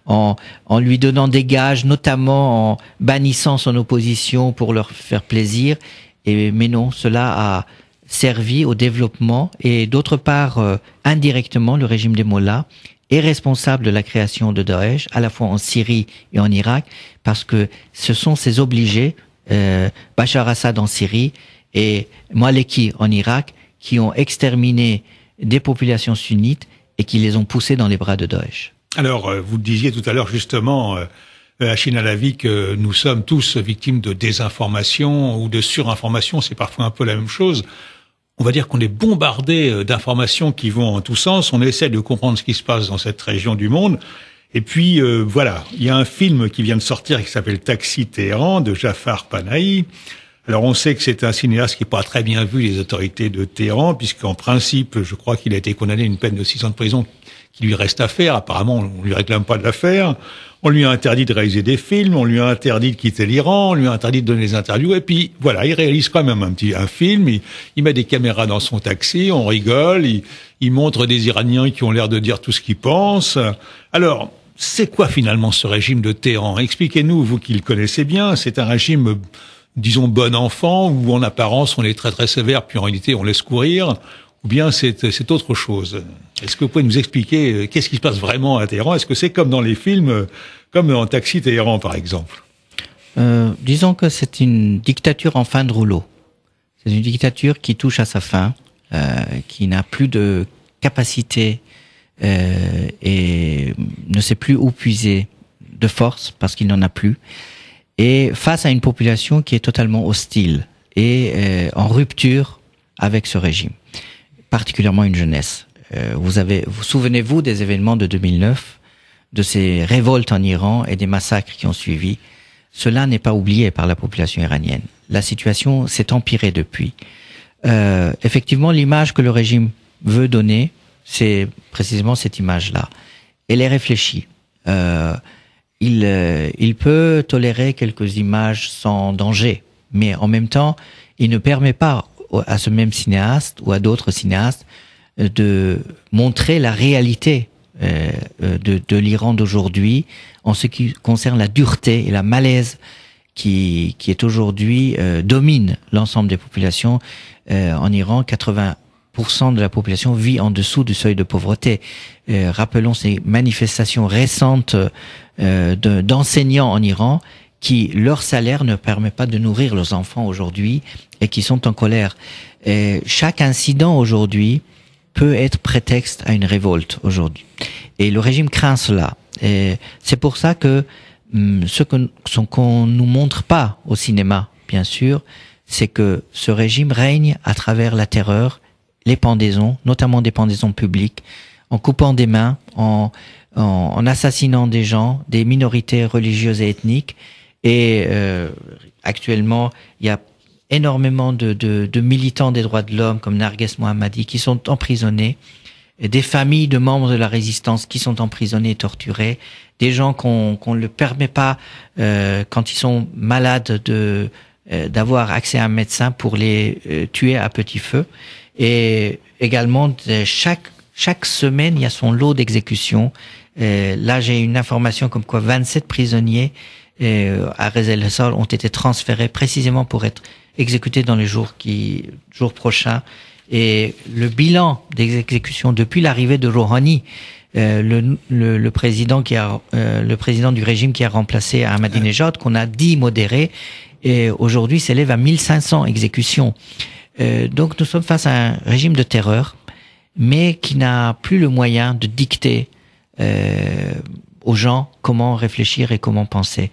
en lui donnant des gages, notamment en bannissant son opposition pour leur faire plaisir. Mais non, cela a servi au développement. Et d'autre part, indirectement, le régime des Mollahs est responsable de la création de Daesh, à la fois en Syrie et en Irak, parce que ce sont ces obligés, Bachar Assad en Syrie et Maliki en Irak, qui ont exterminé des populations sunnites et qui les ont poussées dans les bras de Daesh. Alors, vous le disiez tout à l'heure justement, Hachin Alavi, que nous sommes tous victimes de désinformation ou de surinformation, c'est parfois un peu la même chose. On va dire qu'on est bombardé d'informations qui vont en tous sens. On essaie de comprendre ce qui se passe dans cette région du monde. Et puis, voilà, il y a un film qui vient de sortir qui s'appelle Taxi Téhéran, de Jafar Panahi, Alors on sait que c'est un cinéaste qui n'est pas très bien vu les autorités de Téhéran, puisqu'en principe, je crois qu'il a été condamné à une peine de 6 ans de prison qui lui reste à faire. Apparemment, on lui réclame pas de la faire. On lui a interdit de réaliser des films, on lui a interdit de quitter l'Iran, on lui a interdit de donner des interviews, et puis voilà, il réalise quand même un film, il met des caméras dans son taxi, on rigole, il montre des Iraniens qui ont l'air de dire tout ce qu'ils pensent. Alors, c'est quoi finalement ce régime de Téhéran? Expliquez-nous, vous qui le connaissez bien, c'est un régime, disons, bon enfant, où en apparence on est très très sévère, puis en réalité on laisse courir, ou bien c'est autre chose? Est-ce que vous pouvez nous expliquer qu'est-ce qui se passe vraiment à Téhéran? Est-ce que c'est comme dans les films, comme en Taxi Téhéran par exemple? Disons que c'est une dictature en fin de rouleau. C'est une dictature qui touche à sa fin, qui n'a plus de capacité et ne sait plus où puiser de force parce qu'il n'en a plus. Et face à une population qui est totalement hostile et en rupture avec ce régime, particulièrement une jeunesse. Vous souvenez-vous des événements de 2009, de ces révoltes en Iran et des massacres qui ont suivi? Cela n'est pas oublié par la population iranienne. La situation s'est empirée depuis. Effectivement, l'image que le régime veut donner, c'est précisément cette image-là. Elle est réfléchie. Il peut tolérer quelques images sans danger, mais en même temps, il ne permet pas à ce même cinéaste ou à d'autres cinéastes de montrer la réalité de l'Iran d'aujourd'hui en ce qui concerne la dureté et la malaise qui est aujourd'hui domine l'ensemble des populations. En Iran, 80% de la population vit en dessous du seuil de pauvreté. Rappelons ces manifestations récentes d'enseignants en Iran qui, leur salaire ne permet pas de nourrir leurs enfants aujourd'hui et qui sont en colère. Chaque incident aujourd'hui peut être prétexte à une révolte aujourd'hui. Et le régime craint cela. Et c'est pour ça que ce qu'on nous montre pas au cinéma, bien sûr, c'est que ce régime règne à travers la terreur, les pendaisons, notamment des pendaisons publiques, en coupant des mains, en assassinant des gens, des minorités religieuses et ethniques. Et actuellement, il y a énormément de militants des droits de l'homme comme Narges Mohammadi qui sont emprisonnés, et des familles de membres de la résistance qui sont emprisonnés et torturés, des gens qu'on ne leur permet pas quand ils sont malades d'avoir accès à un médecin pour les tuer à petit feu. Et également chaque semaine il y a son lot d'exécutions. Là j'ai une information comme quoi 27 prisonniers à Rez El Hol ont été transférés précisément pour être exécutés dans les jours prochains. Et le bilan des exécutions depuis l'arrivée de Rouhani, le président du régime qui a remplacé Ahmadinejad, qu'on a dit modéré, et aujourd'hui s'élève à 1500 exécutions. Donc nous sommes face à un régime de terreur, mais qui n'a plus le moyen de dicter aux gens comment réfléchir et comment penser.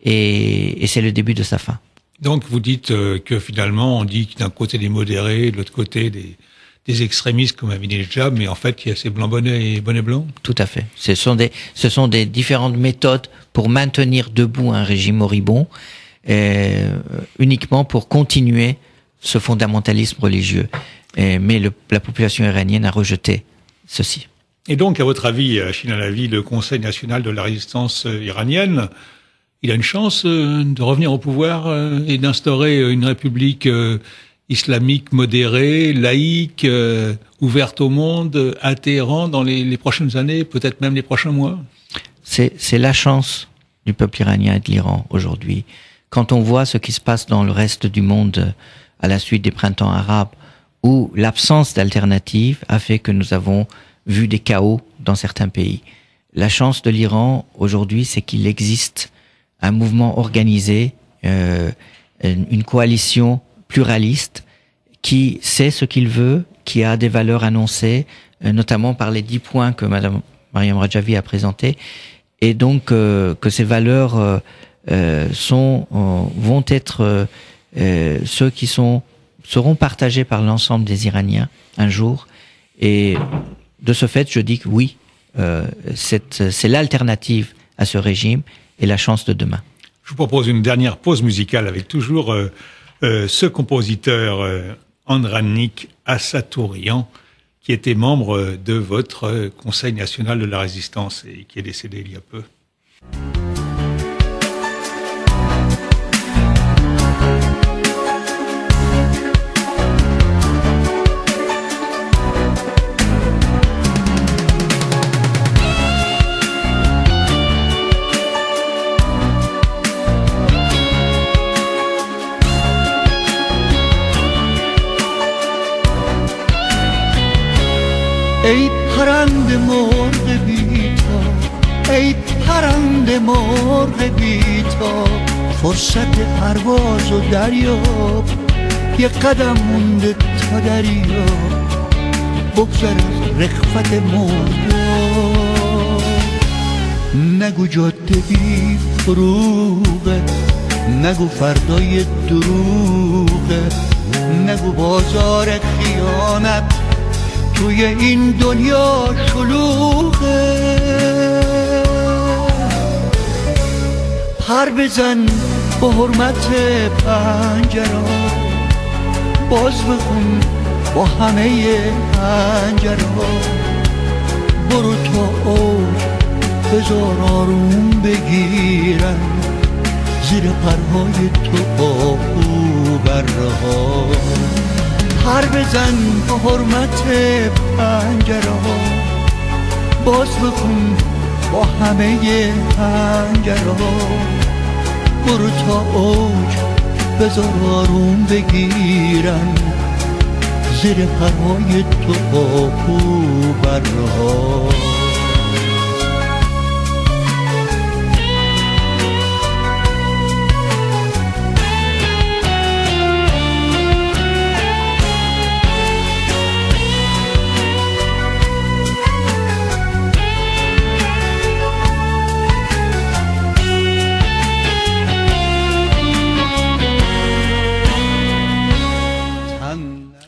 Et c'est le début de sa fin. Donc vous dites que finalement on dit d'un côté des modérés, de l'autre côté des extrémistes comme Ahmadinejad, mais en fait il y a ces blancs bonnets et bonnets blancs. Tout à fait. Ce sont des différentes méthodes pour maintenir debout un régime moribond, uniquement pour continuer ce fondamentalisme religieux. Mais la population iranienne a rejeté ceci. Et donc, à votre avis, Achille Alavi, le Conseil national de la résistance iranienne, il a une chance de revenir au pouvoir et d'instaurer une république islamique modérée, laïque, ouverte au monde, à Téhéran dans les prochaines années, peut-être même les prochains mois? C'est la chance du peuple iranien et de l'Iran aujourd'hui. Quand on voit ce qui se passe dans le reste du monde à la suite des printemps arabes, où l'absence d'alternative a fait que nous avons vu des chaos dans certains pays. La chance de l'Iran aujourd'hui, c'est qu'il existe un mouvement organisé, une coalition pluraliste qui sait ce qu'il veut, qui a des valeurs annoncées, notamment par les 10 points que Madame Mariam Rajavi a présentés, et donc que ces valeurs vont être ceux qui seront partagés par l'ensemble des Iraniens un jour. Et de ce fait, je dis que oui, c'est l'alternative à ce régime et la chance de demain. Je vous propose une dernière pause musicale avec toujours ce compositeur Andranik Assatourian, qui était membre de votre Conseil national de la résistance et qui est décédé il y a peu. ای پرنده مرغ بی‌تا ای پرنده مرغ بی‌تا فرصت پروازو دریاب یه قدم مونده تا دریاب بگذر از رخوت مرغا نگو جاده بی فروغه نگو فردای دروغه نگو بازار خیانت توی این دنیا شلوغه پر بزن با حرمت پنجره باز بخون با همه پنجره برو تا اوج بذار آروم بگیرن زیر پرهای تو پاهو برها پر بزن با حرمت پنجره ها باز بخون با همه پنجره ها برو تا اوج بذار آروم بگیرن زیر پرهای تو پاهو برها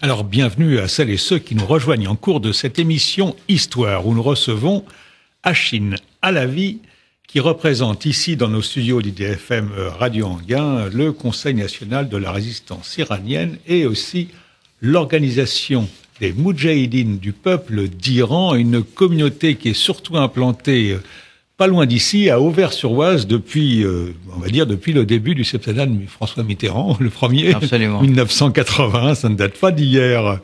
Alors, bienvenue à celles et ceux qui nous rejoignent en cours de cette émission Histoire, où nous recevons Achine Alavi, qui représente ici, dans nos studios d'IDFM Radio Anguin, le Conseil national de la résistance iranienne et aussi l'organisation des Moudjahidines du peuple d'Iran, une communauté qui est surtout implantée pas loin d'ici, à Auvers-sur-Oise, depuis, on va dire, depuis le début du septennat de François Mitterrand, le premier, Absolument. 1980, ça ne date pas d'hier,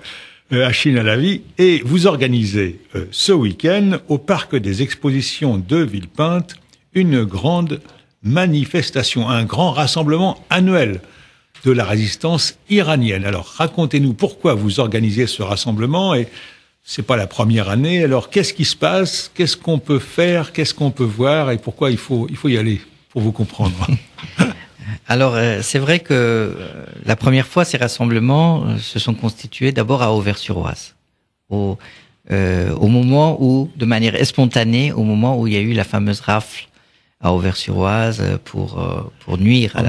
Achine Alavi. Et vous organisez ce week-end, au Parc des Expositions de Villepinte, une grande manifestation, un grand rassemblement annuel de la résistance iranienne. Alors, racontez-nous pourquoi vous organisez ce rassemblement et c'est pas la première année. Alors, qu'est-ce qui se passe? Qu'est-ce qu'on peut faire? Qu'est-ce qu'on peut voir? Et pourquoi il faut y aller pour vous comprendre? Alors, c'est vrai que la première fois, ces rassemblements se sont constitués d'abord à Auvers-sur-Oise. Au moment où, de manière spontanée, au moment où il y a eu la fameuse rafle à Auvers-sur-Oise pour nuire En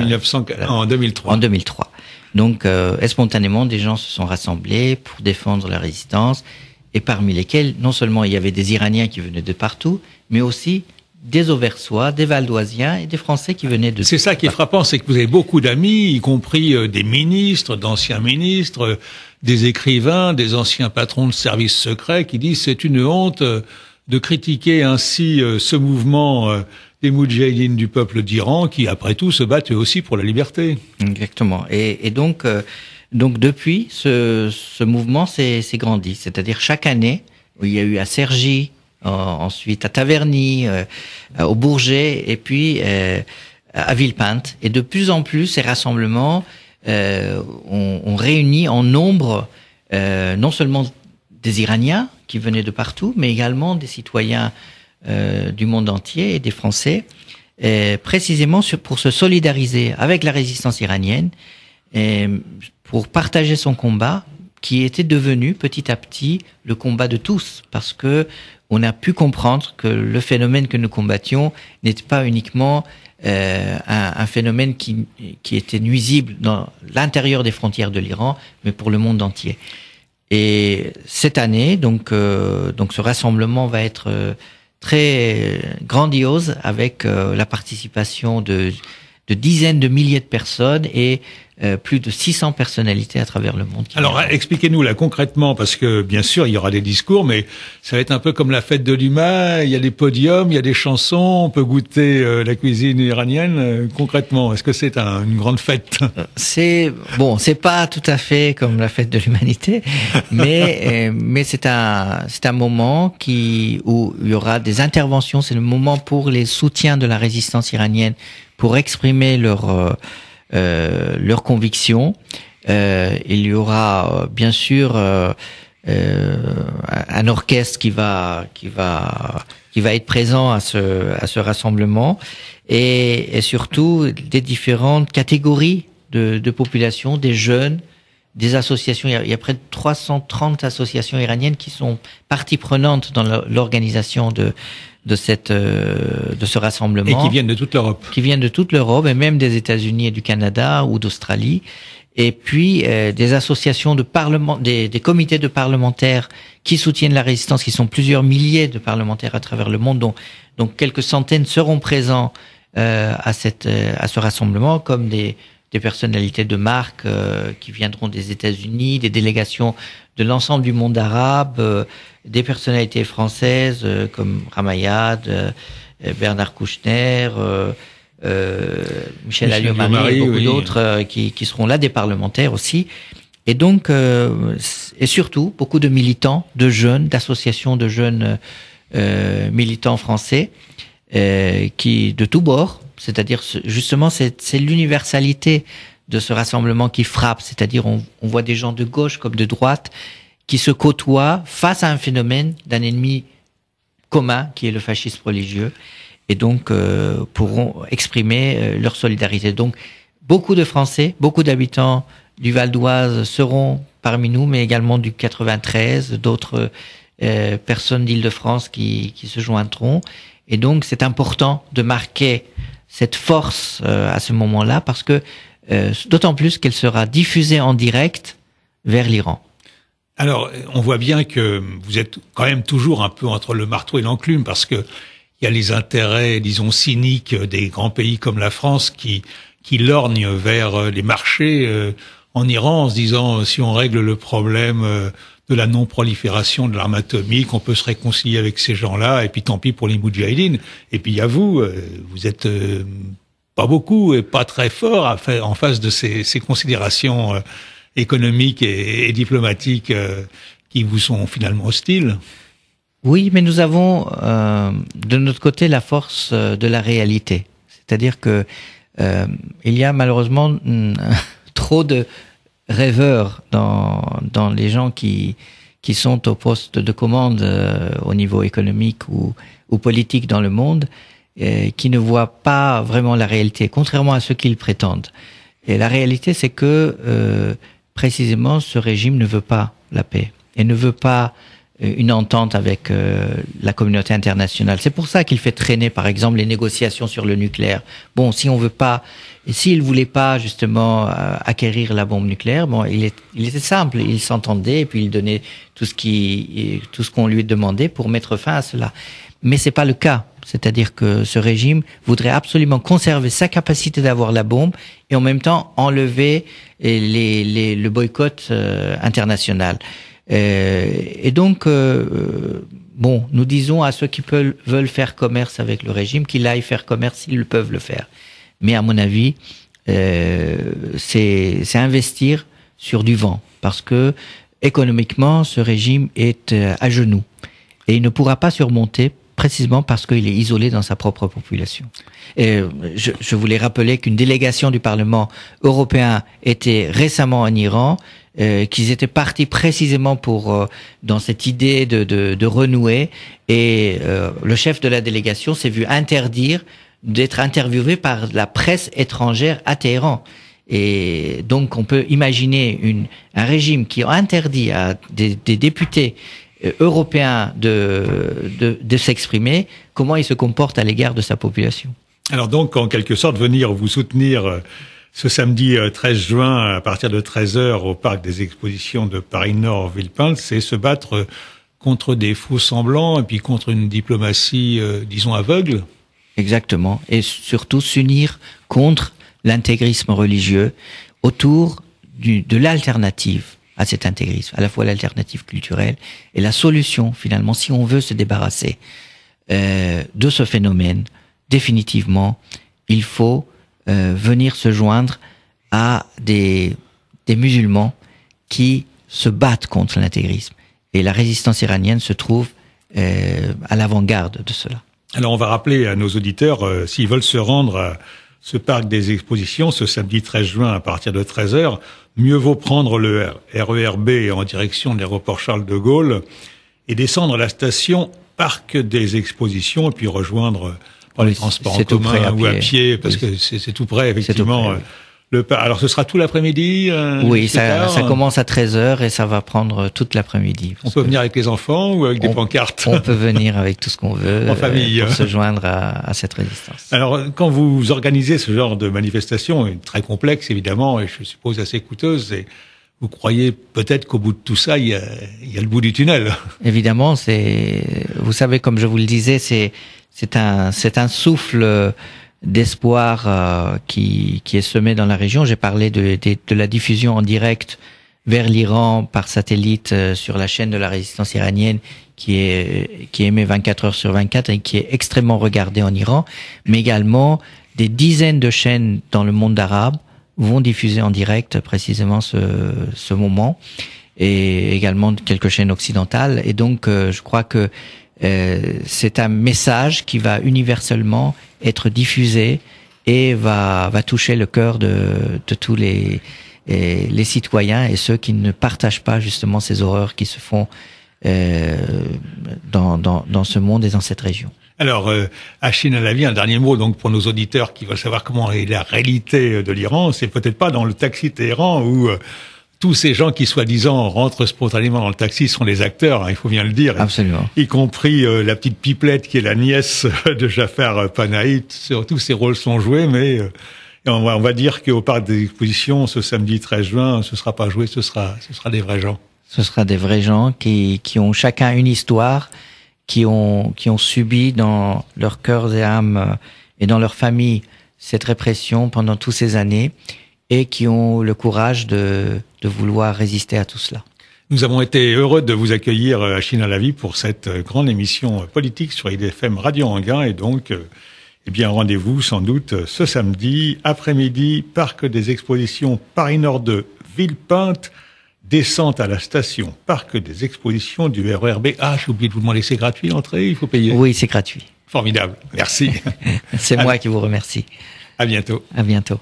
2003. En 2003. Donc, spontanément, des gens se sont rassemblés pour défendre la résistance, et parmi lesquels, non seulement il y avait des Iraniens qui venaient de partout, mais aussi des Auversois, des Valdoisiens et des Français qui venaient de... C'est ça qui est frappant, c'est que vous avez beaucoup d'amis, y compris des ministres, d'anciens ministres, des écrivains, des anciens patrons de services secrets qui disent c'est une honte de critiquer ainsi ce mouvement des Moudjahidines du peuple d'Iran qui, après tout, se battent eux aussi pour la liberté. Exactement. Et donc depuis, ce mouvement s'est grandi. C'est-à-dire chaque année, il y a eu à Cergy, ensuite à Taverny, au Bourget, et puis à Villepinte. Et de plus en plus, ces rassemblements ont réuni en nombre non seulement des Iraniens qui venaient de partout, mais également des citoyens du monde entier et des Français, précisément pour se solidariser avec la résistance iranienne, pour partager son combat, qui était devenu petit à petit le combat de tous, parce que on a pu comprendre que le phénomène que nous combattions n'était pas uniquement un phénomène qui était nuisible dans l'intérieur des frontières de l'Iran, mais pour le monde entier. Et cette année, donc ce rassemblement va être très grandiose avec la participation de dizaines de milliers de personnes et plus de 600 personnalités à travers le monde. Alors, expliquez-nous là concrètement, parce que bien sûr, il y aura des discours, mais ça va être un peu comme la fête de l'UMA, il y a des podiums, il y a des chansons, on peut goûter la cuisine iranienne. Concrètement, est-ce que c'est une grande fête? C'est pas tout à fait comme la fête de l'humanité, mais c'est un moment où il y aura des interventions. C'est le moment pour les soutiens de la résistance iranienne pour exprimer leurs convictions. Il y aura bien sûr un orchestre qui va être présent à ce rassemblement et surtout des différentes catégories de population, des jeunes, des associations. Il y a près de 330 associations iraniennes qui sont partie prenante dans l'organisation de ce rassemblement. Et qui viennent de toute l'Europe. Qui viennent de toute l'Europe et même des États-Unis et du Canada ou d'Australie. Et puis des associations de parlement, des comités de parlementaires qui soutiennent la résistance, qui sont plusieurs milliers de parlementaires à travers le monde, donc quelques centaines seront présents à ce rassemblement, comme des personnalités de marque qui viendront des États-Unis, des délégations de l'ensemble du monde arabe, des personnalités françaises comme Ramayad, Bernard Kouchner, Michel Alliot-Marie et beaucoup d'autres qui seront là, des parlementaires aussi. Et donc, et surtout, beaucoup de militants, de jeunes, d'associations de jeunes militants français de tous bords. C'est-à-dire, justement, c'est l'universalité de ce rassemblement qui frappe. C'est-à-dire, on voit des gens de gauche comme de droite qui se côtoient face à un phénomène d'un ennemi commun qui est le fascisme religieux et donc pourront exprimer leur solidarité. Donc, beaucoup de Français, beaucoup d'habitants du Val d'Oise seront parmi nous, mais également du 93, d'autres personnes d'Île-de-France qui se joindront. Et donc, c'est important de marquer cette force à ce moment-là, parce que d'autant plus qu'elle sera diffusée en direct vers l'Iran. Alors, on voit bien que vous êtes quand même toujours un peu entre le marteau et l'enclume, parce que il y a les intérêts, disons, cyniques des grands pays comme la France qui lorgnent vers les marchés en Iran en se disant si on règle le problème de la non-prolifération de l'arme atomique, on peut se réconcilier avec ces gens-là, et puis tant pis pour les moudjahidines. Et puis il y a vous êtes pas beaucoup et pas très fort en face de ces considérations économiques et diplomatiques qui vous sont finalement hostiles. Oui, mais nous avons de notre côté la force de la réalité. C'est-à-dire que il y a malheureusement trop de rêveurs dans les gens qui sont au poste de commande au niveau économique ou politique dans le monde, qui ne voient pas vraiment la réalité, contrairement à ce qu'ils prétendent. Et la réalité, c'est que précisément ce régime ne veut pas la paix et ne veut pas une entente avec la communauté internationale. C'est pour ça qu'il fait traîner, par exemple, les négociations sur le nucléaire. Bon, si on veut pas, s'il voulait pas justement acquérir la bombe nucléaire, bon, il était simple, il s'entendait et puis il donnait tout ce qu'on lui demandait pour mettre fin à cela. Mais c'est pas le cas. C'est-à-dire que ce régime voudrait absolument conserver sa capacité d'avoir la bombe et en même temps enlever le boycott international. Et donc, bon, nous disons à ceux qui veulent faire commerce avec le régime qu'ils aillent faire commerce s'ils peuvent le faire. Mais à mon avis, c'est investir sur du vent, parce que économiquement, ce régime est à genoux et il ne pourra pas surmonter, précisément parce qu'il est isolé dans sa propre population. Et je voulais rappeler qu'une délégation du Parlement européen était récemment en Iran, qu'ils étaient partis précisément pour dans cette idée de renouer, et le chef de la délégation s'est vu interdire d'être interviewé par la presse étrangère à Téhéran. Et donc on peut imaginer un régime qui interdit à des députés européen de s'exprimer, comment il se comporte à l'égard de sa population. Alors donc, en quelque sorte, venir vous soutenir ce samedi 13 juin à partir de 13h au parc des expositions de Paris-Nord, Villepinte, c'est se battre contre des faux semblants et puis contre une diplomatie, disons, aveugle. Exactement. Et surtout s'unir contre l'intégrisme religieux autour de l'alternative à cet intégrisme, à la fois l'alternative culturelle et la solution, finalement, si on veut se débarrasser de ce phénomène, définitivement, il faut venir se joindre à des musulmans qui se battent contre l'intégrisme. Et la résistance iranienne se trouve à l'avant-garde de cela. Alors on va rappeler à nos auditeurs, s'ils veulent se rendre à ce parc des expositions ce samedi 13 juin à partir de 13h, mieux vaut prendre le RER B en direction de l'aéroport Charles de Gaulle et descendre à la station parc des expositions et puis rejoindre par les transports en commun ou à pied, parce que c'est tout près, effectivement. Tout près, oui. Alors ce sera tout l'après-midi Oui, ça commence à 13h et ça va prendre toute l'après-midi. On peut venir avec les enfants ou avec des pancartes? On peut venir avec tout ce qu'on veut en famille. Pour se joindre à cette résistance. Alors, quand vous organisez ce genre de manifestation, très complexe évidemment, et je suppose assez coûteuse, et vous croyez peut-être qu'au bout de tout ça, il y a le bout du tunnel? Évidemment, vous savez, comme je vous le disais, c'est un souffle d'espoir qui est semé dans la région. J'ai parlé de la diffusion en direct vers l'Iran par satellite sur la chaîne de la résistance iranienne qui émet 24 heures sur 24 et qui est extrêmement regardée en Iran, mais également des dizaines de chaînes dans le monde arabe vont diffuser en direct précisément ce moment, et également quelques chaînes occidentales. Et donc je crois que c'est un message qui va universellement être diffusé et va toucher le cœur de tous les citoyens et ceux qui ne partagent pas justement ces horreurs qui se font dans ce monde et dans cette région. Alors, Afshin Alavi, un dernier mot donc pour nos auditeurs qui veulent savoir comment est la réalité de l'Iran. C'est peut-être pas dans le taxi Téhéran où tous ces gens qui, soi-disant, rentrent spontanément dans le taxi sont des acteurs, hein, il faut bien le dire. Absolument. Y compris la petite Pipelette qui est la nièce de Jafar Panahi. Tous ces rôles sont joués, mais on va dire qu'au parc des expositions, ce samedi 13 juin, ce sera pas joué, ce sera des vrais gens. Ce sera des vrais gens qui ont chacun une histoire, qui ont subi dans leur cœur et âme et dans leur famille cette répression pendant toutes ces années et qui ont le courage de vouloir résister à tout cela. Nous avons été heureux de vous accueillir, Afshin Alavi, pour cette grande émission politique sur IDFM Radio Anguin, et donc, rendez-vous sans doute ce samedi après-midi, Parc des Expositions Paris Nord 2, Villepinte, descente à la station Parc des Expositions du RER B. Ah, j'ai oublié de vous demander, c'est gratuit l'entrée, il faut payer? Oui, c'est gratuit. Formidable, merci. C'est moi qui vous remercie. À bientôt. À bientôt.